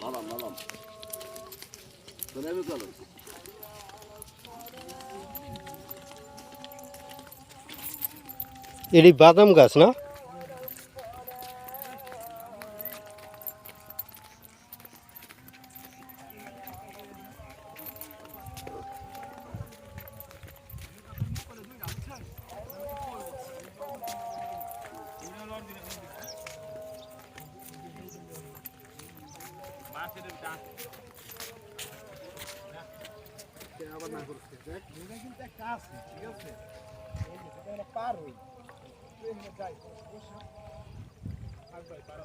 বাদাম বাদাম তোরে আমি কল এটি বাদাম গাছ না? আবার না করতে দেখ এটা কিন্তু একটা আছে ঠিক আছে এটা পার হই ট্রেনে যাই বসে আর ভাই পার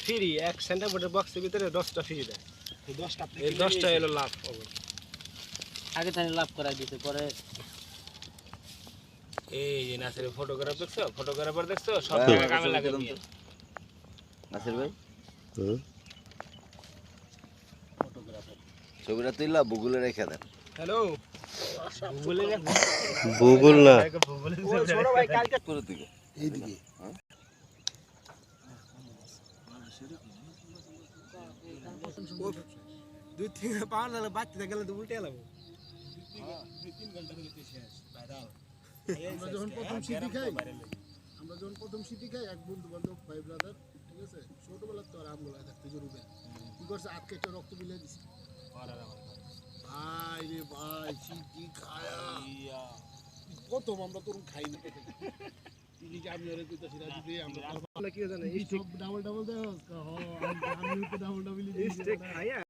ফ্রি 1 সেন্টিমিটার বক্সের ভিতরে 10টা ফ্রি দেয়। এই 10টা এলো লাভ হবে। আগে তাই লাভ করাই দিতে পরে এই যে নাসির ফটোগ্রাফ দেখছো, ফটোগ্রাফার দেখছো, সব জায়গা কামে লাগে দিয়ে। নাসির ভাই হুম ফটোগ্রাফার ছবিটা তুইলা গুগলে রেখে দেন। হ্যালো গুগলে দেখো, গুগল না গুগলে ছোট ভাই কালকে করে দিকে এইদিকে দুই তিন পাউন্ড লাগলে বাচ্চা গেলে তো উল্টে লাগবে। 2-3 ঘন্টা ধরে শেষ ভাইরাল। আমরা যখন প্রথম সিটি খাই এক বন্ধু বান্ধব ভাই ব্রাদার ঠিক আছে ছোটবেলার তো আর আমগুলো দেখতে জরুরি কি করছে আজকে একটা রক্ত বিলিয়ে দিছে ভাই রে ভাই সিটি খায়া প্রথম আমরা তরুণ খাই না তিনি যে আমি ওরে কইতাছি না দিদি আমরা কি জানেন ডাবল ডাবল দেওয়া আমি তো ডাবল ডাবল খাইয়া